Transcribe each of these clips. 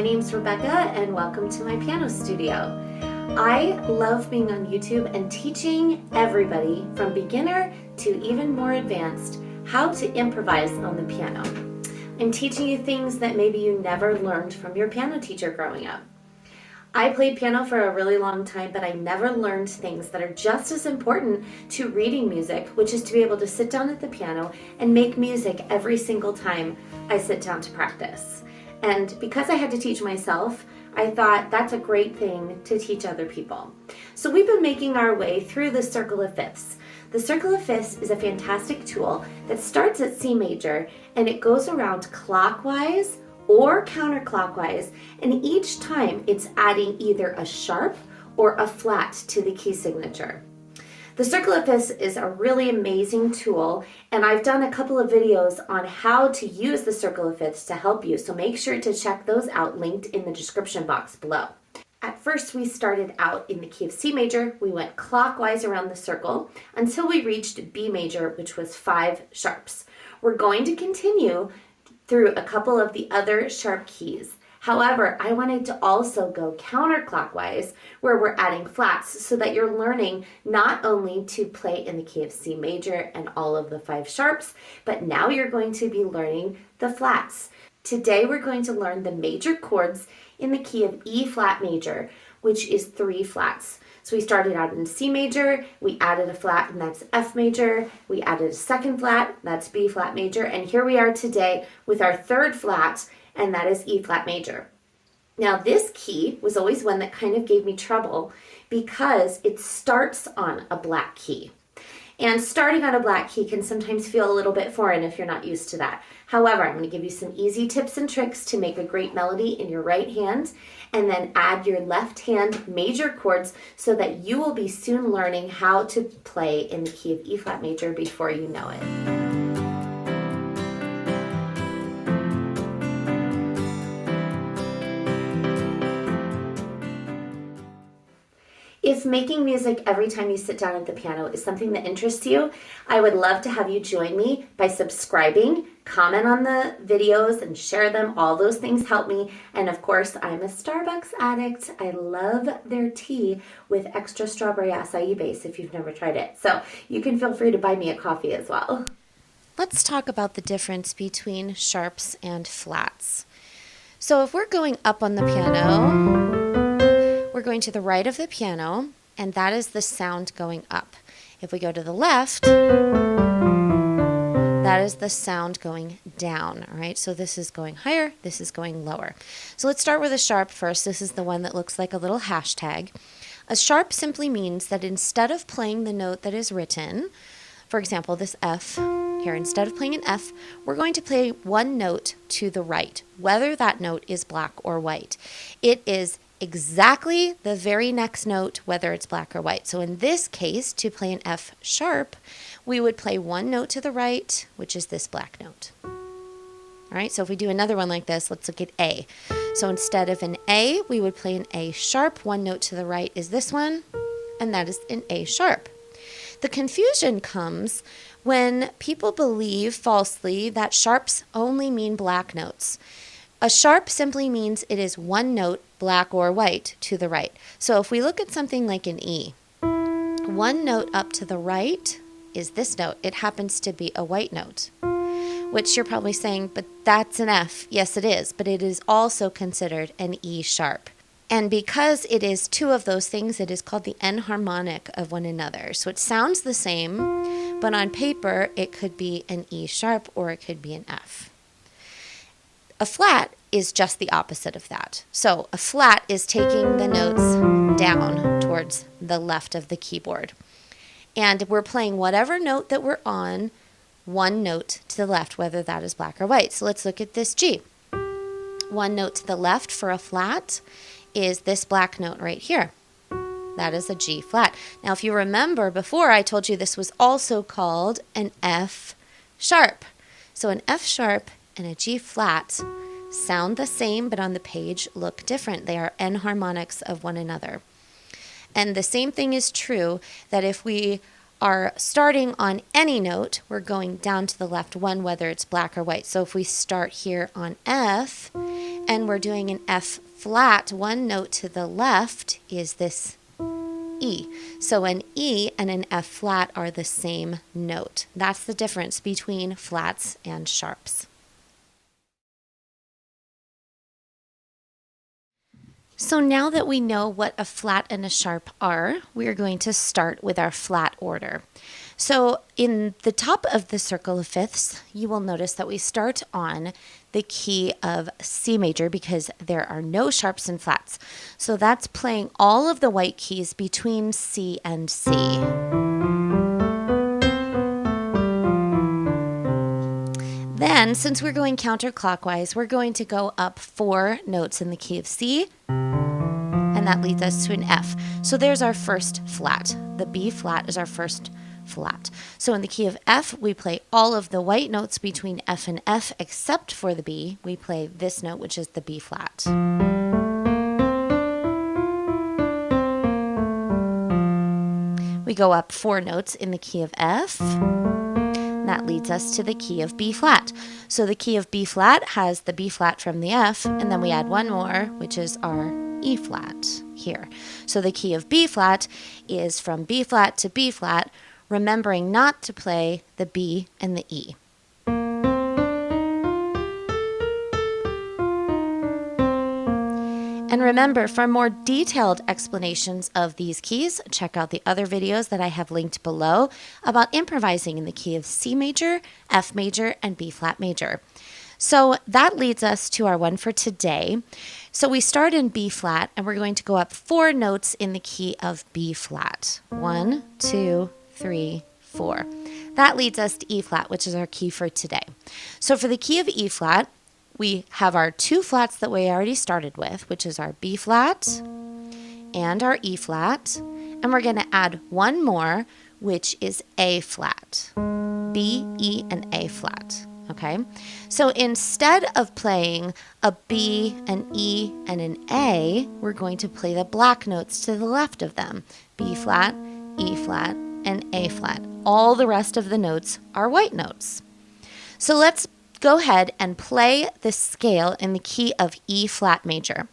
My name's Rebecca and welcome to my piano studio. I love being on YouTube and teaching everybody from beginner to even more advanced how to improvise on the piano. I'm teaching you things that maybe you never learned from your piano teacher growing up. I played piano for a really long time, but I never learned things that are just as important to reading music, which is to be able to sit down at the piano and make music every single time I sit down to practice. And because I had to teach myself, I thought that's a great thing to teach other people. So we've been making our way through the circle of fifths. The circle of fifths is a fantastic tool that starts at C major and it goes around clockwise or counterclockwise, and each time it's adding either a sharp or a flat to the key signature. The circle of fifths is a really amazing tool, and I've done a couple of videos on how to use the circle of fifths to help you, so make sure to check those out, linked in the description box below. At first, we started out in the key of C major. We went clockwise around the circle until we reached B major, which was 5 sharps. We're going to continue through a couple of the other sharp keys. However, I wanted to also go counterclockwise where we're adding flats so that you're learning not only to play in the key of C major and all of the 5 sharps, but now you're going to be learning the flats. Today we're going to learn the major chords in the key of E flat major, which is 3 flats. So we started out in C major, we added a flat, and that's F major. We added a second flat, that's B flat major. And here we are today with our third flat, and that is E flat major. Now this key was always one that kind of gave me trouble because it starts on a black key. And starting on a black key can sometimes feel a little bit foreign if you're not used to that. However, I'm going to give you some easy tips and tricks to make a great melody in your right hand, and then add your left hand major chords so that you will be soon learning how to play in the key of E flat major before you know it. If making music every time you sit down at the piano is something that interests you, I would love to have you join me by subscribing, comment on the videos, and share them. All those things help me. And of course, I'm a Starbucks addict. I love their tea with extra strawberry acai base if you've never tried it. So you can feel free to buy me a coffee as well. Let's talk about the difference between sharps and flats. So if we're going up on the piano, we're going to the right of the piano, and that is the sound going up. If we go to the left, that is the sound going down, all right? So this is going higher, this is going lower. So let's start with a sharp first. This is the one that looks like a little hashtag. A sharp simply means that instead of playing the note that is written, for example, this F here, instead of playing an F, we're going to play one note to the right, whether that note is black or white. It is exactly the very next note, whether it's black or white. So in this case, to play an F sharp, we would play one note to the right, which is this black note. All right, so if we do another one like this, let's look at A. So instead of an A, we would play an A sharp. One note to the right is this one, and that is an A sharp. The confusion comes when people believe falsely that sharps only mean black notes. A sharp simply means it is one note, black or white, to the right. So if we look at something like an E, one note up to the right is this note. It happens to be a white note, which you're probably saying, but that's an F. Yes, it is, but it is also considered an E sharp. And because it is two of those things, it is called the enharmonic of one another. So it sounds the same, but on paper, it could be an E sharp or it could be an F. A flat is just the opposite of that. So a flat is taking the notes down towards the left of the keyboard. And we're playing whatever note that we're on, one note to the left, whether that is black or white. So let's look at this G. One note to the left for a flat is this black note right here. That is a G flat. Now, if you remember before, I told you this was also called an F sharp. So an F sharp and a G flat sound the same, but on the page look different. They are enharmonics of one another. And the same thing is true that if we are starting on any note, we're going down to the left one, whether it's black or white. So if we start here on F and we're doing an F flat, one note to the left is this E. So an E and an F flat are the same note. That's the difference between flats and sharps. So now that we know what a flat and a sharp are, we're going to start with our flat order. So in the top of the circle of fifths, you will notice that we start on the key of C major because there are no sharps and flats. So that's playing all of the white keys between C and C. Then, since we're going counterclockwise, we're going to go up 4 notes in the key of C, and that leads us to an F. So there's our first flat. The B flat is our first flat. So in the key of F, we play all of the white notes between F and F, except for the B. We play this note, which is the B flat. We go up 4 notes in the key of F. That leads us to the key of B flat. So the key of B flat has the B flat from the F, and then we add one more, which is our E flat here. So the key of B flat is from B flat to B flat, remembering not to play the B and the E. And remember, for more detailed explanations of these keys, check out the other videos that I have linked below about improvising in the key of C major, F major, and B flat major. So that leads us to our one for today. So we start in B flat, and we're going to go up 4 notes in the key of B flat. 1, 2, 3, 4. That leads us to E flat, which is our key for today. So for the key of E flat, we have our 2 flats that we already started with, which is our B flat and our E flat. And we're going to add one more, which is A flat. B, E, and A flat. Okay? So instead of playing a B, an E, and an A, we're going to play the black notes to the left of them. B flat, E flat, and A flat. All the rest of the notes are white notes. So let's go ahead and play the scale in the key of E flat major.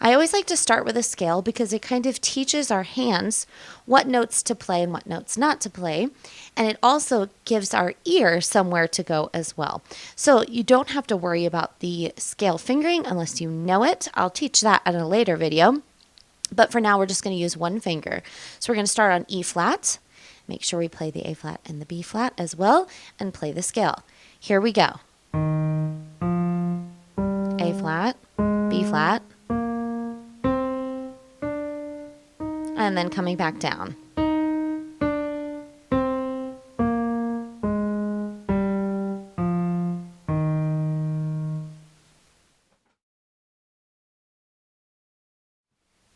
I always like to start with a scale because it kind of teaches our hands what notes to play and what notes not to play, and it also gives our ear somewhere to go as well. So you don't have to worry about the scale fingering unless you know it. I'll teach that in a later video, but for now we're just going to use one finger. So we're going to start on E flat, make sure we play the A flat and the B flat as well, and play the scale. Here we go. A flat, B flat, and then coming back down.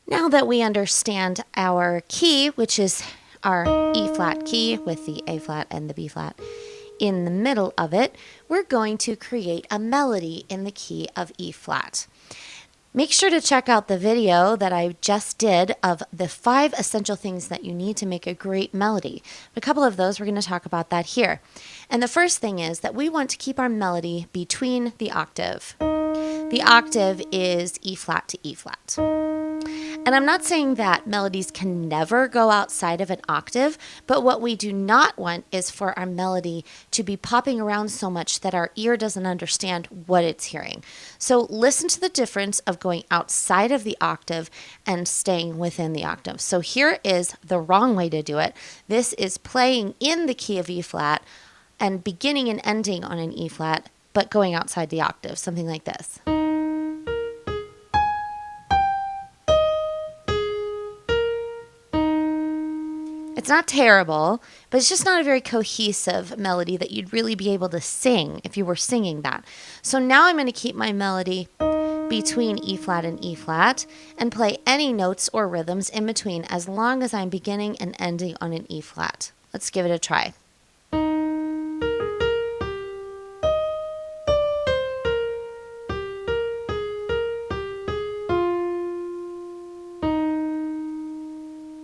Now that we understand our key, which is our E flat key with the A flat and the B flat in the middle of it, we're going to create a melody in the key of E flat. Make sure to check out the video that I just did of the 5 essential things that you need to make a great melody. A couple of those, we're going to talk about that here. And the first thing is that we want to keep our melody between the octave. The octave is E flat to E flat. And I'm not saying that melodies can never go outside of an octave, but what we do not want is for our melody to be popping around so much that our ear doesn't understand what it's hearing. So listen to the difference of going outside of the octave and staying within the octave. So here is the wrong way to do it. This is playing in the key of E flat and beginning and ending on an E flat, but going outside the octave, something like this. It's not terrible, but it's just not a very cohesive melody that you'd really be able to sing if you were singing that. So now I'm going to keep my melody between E flat and E flat and play any notes or rhythms in between as long as I'm beginning and ending on an E flat. Let's give it a try.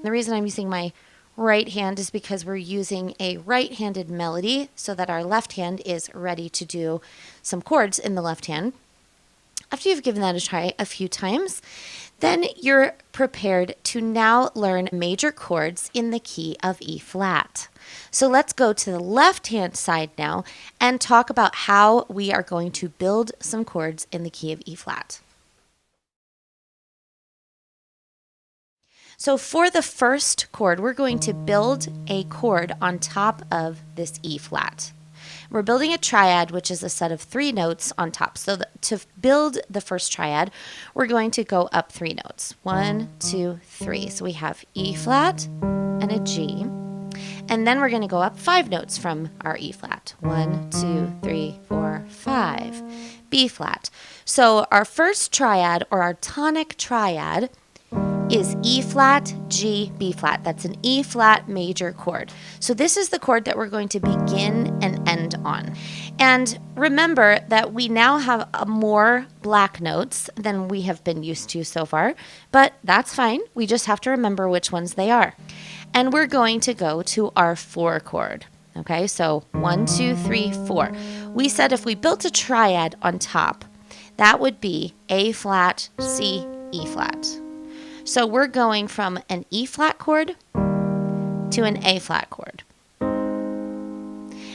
The reason I'm using my right hand is because we're using a right-handed melody so that our left hand is ready to do some chords in the left hand. After you've given that a try a few times, then you're prepared to now learn major chords in the key of E flat. So let's go to the left-hand side now and talk about how we are going to build some chords in the key of E flat. So for the first chord, we're going to build a chord on top of this E flat. We're building a triad, which is a set of 3 notes on top. So to build the first triad, we're going to go up 3 notes. 1, 2, 3. So we have E flat and a G. And then we're going to go up 5 notes from our E flat. 1, 2, 3, 4, 5. B flat. So our first triad, or our tonic triad, is E flat, G, B flat. That's an E flat major chord. So this is the chord that we're going to begin and end on. And remember that we now have more black notes than we have been used to so far, but that's fine. We just have to remember which ones they are. And we're going to go to our 4 chord. Okay, so 1, 2, 3, 4. We said if we built a triad on top, that would be A flat, C, E flat. So we're going from an E flat chord to an A flat chord.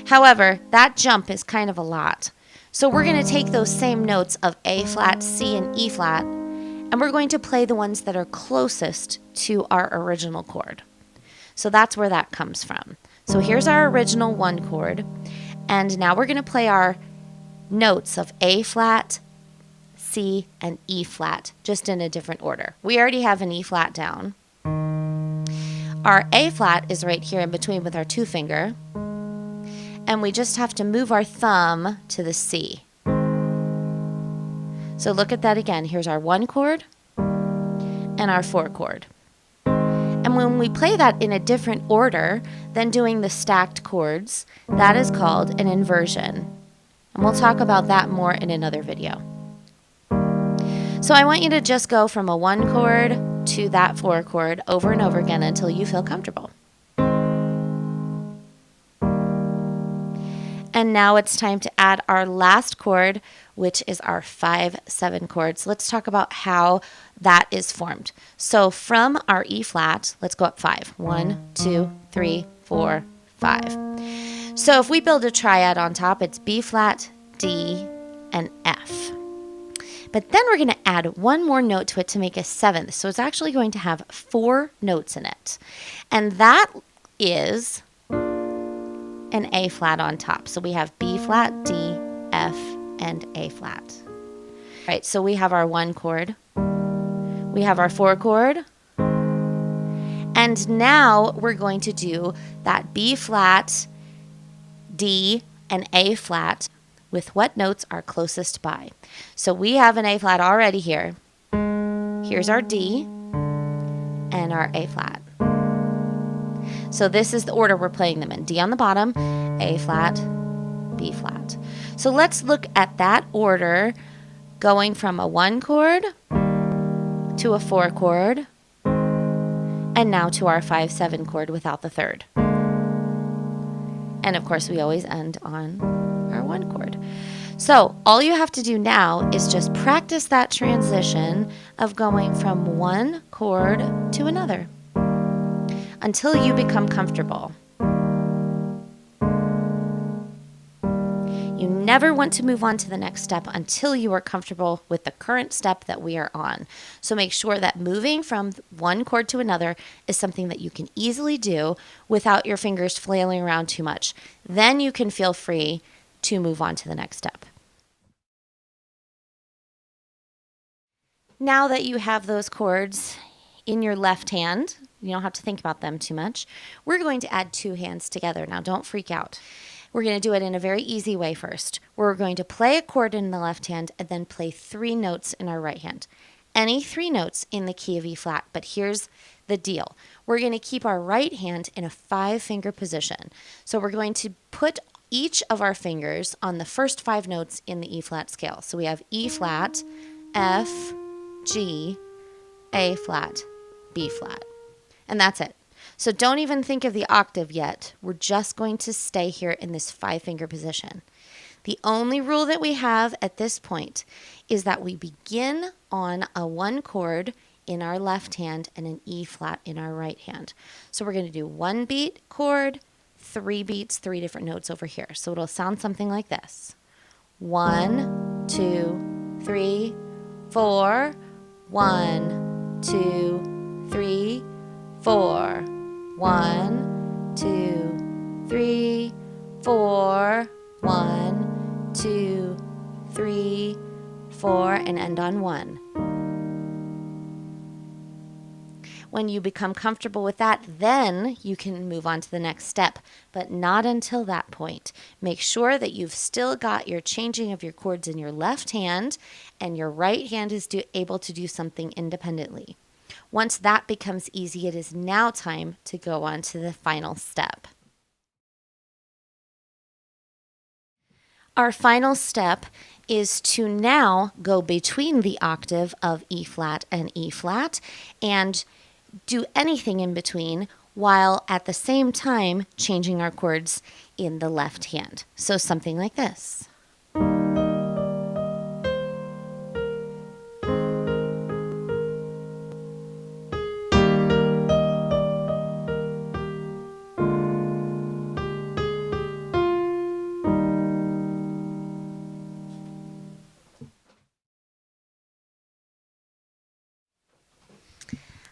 However, that jump is kind of a lot. So we're going to take those same notes of A flat, C, and E flat, and we're going to play the ones that are closest to our original chord. So that's where that comes from. So here's our original 1 chord, and now we're going to play our notes of A flat, C, and E flat, just in a different order. We already have an E flat down. Our A flat is right here in between with our 2 finger, and we just have to move our thumb to the C. So look at that again. Here's our 1 chord and our 4 chord. And when we play that in a different order than doing the stacked chords, that is called an inversion. And we'll talk about that more in another video. So I want you to just go from a 1 chord to that 4 chord over and over again until you feel comfortable. And now it's time to add our last chord, which is our 5/7 chord. So let's talk about how that is formed. So from our E flat, let's go up 5. 1, 2, 3, 4, 5. So if we build a triad on top, it's B flat, D, and F. But then we're going to add 1 more note to it to make a 7th. So it's actually going to have 4 notes in it. And that is an A flat on top. So we have B flat, D, F, and A flat. All right, so we have our 1 chord. We have our 4 chord. And now we're going to do that B flat, D, and A flat with what notes are closest by. So we have an A flat already here. Here's our D and our A flat. So this is the order we're playing them in. D on the bottom, A flat, B flat. So let's look at that order going from a 1 chord to a 4 chord and now to our 5/7 chord without the 3rd. And of course we always end on our 1 chord. So all you have to do now is just practice that transition of going from 1 chord to another until you become comfortable. You never want to move on to the next step until you are comfortable with the current step that we are on. So make sure that moving from 1 chord to another is something that you can easily do without your fingers flailing around too much. Then you can feel free to move on to the next step. Now that you have those chords in your left hand, you don't have to think about them too much. We're going to add 2 hands together. Now don't freak out. We're going to do it in a very easy way first. We're going to play a chord in the left hand and then play 3 notes in our right hand. Any 3 notes in the key of E flat, but here's the deal. We're going to keep our right hand in a 5-finger position. So we're going to put each of our fingers on the first 5 notes in the E flat scale. So we have E flat, F, G, A flat, B flat. And that's it. So don't even think of the octave yet. We're just going to stay here in this 5-finger position. The only rule that we have at this point is that we begin on a 1 chord in our left hand and an E flat in our right hand. So we're going to do 1 beat chord, 3 beats, 3 different notes over here. So it'll sound something like this. 1, 2, 3, 4. 1, 2, 3, 4. 1, 2, 3, 4. 1, 2, 3, 4, and end on 1. When you become comfortable with that, then you can move on to the next step, but not until that point. Make sure that you've still got your changing of your chords in your left hand and your right hand is able to do something independently. Once that becomes easy, it is now time to go on to the final step. Our final step is to now go between the octave of E flat and E flat and do anything in between while at the same time changing our chords in the left hand. So something like this.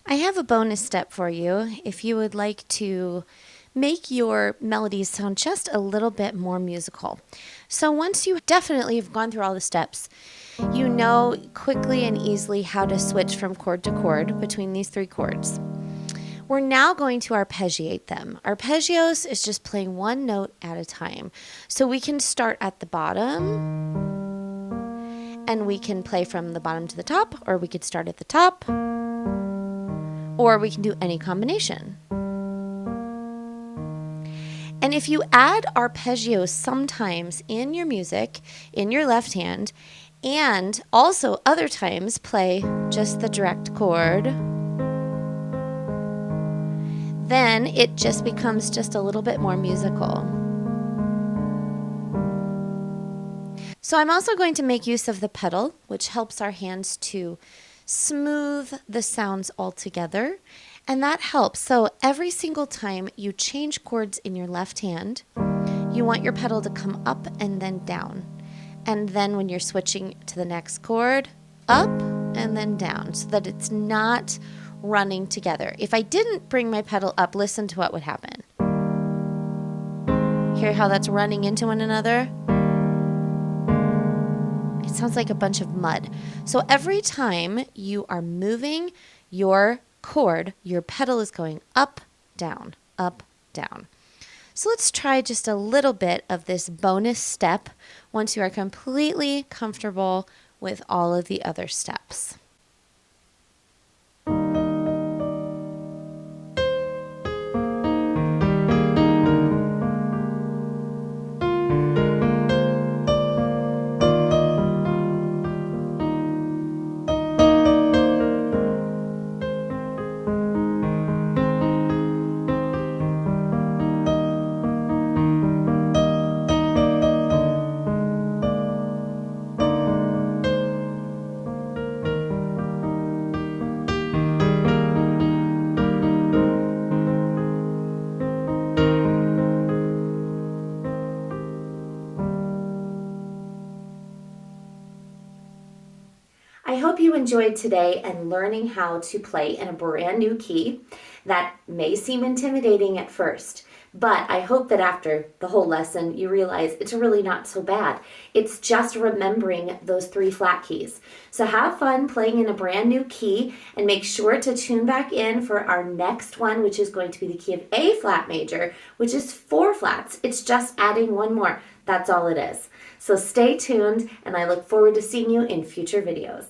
I have a bonus step for you if you would like to make your melodies sound just a little bit more musical. So once you definitely have gone through all the steps, you know quickly and easily how to switch from chord to chord between these 3 chords. We're now going to arpeggiate them. Arpeggios is just playing 1 note at a time. So we can start at the bottom and we can play from the bottom to the top, or we could start at the top, or we can do any combination. And if you add arpeggios sometimes in your music, in your left hand, and also other times play just the direct chord, then it just becomes just a little bit more musical. So I'm also going to make use of the pedal, which helps our hands to smooth the sounds all together, and that helps. So every single time you change chords in your left hand, you want your pedal to come up and then down. And then when you're switching to the next chord, up and then down, so that it's not running together. If I didn't bring my pedal up, listen to what would happen. Hear how that's running into one another? It sounds like a bunch of mud. So every time you are moving your chord, your pedal is going up, down, up, down. So let's try just a little bit of this bonus step once you are completely comfortable with all of the other steps. I hope you enjoyed today and learning how to play in a brand new key. That may seem intimidating at first, but I hope that after the whole lesson you realize it's really not so bad. It's just remembering those 3 flat keys. So have fun playing in a brand new key and make sure to tune back in for our next one, which is going to be the key of A flat major, which is 4 flats. It's just adding 1 more. That's all it is. So stay tuned, and I look forward to seeing you in future videos.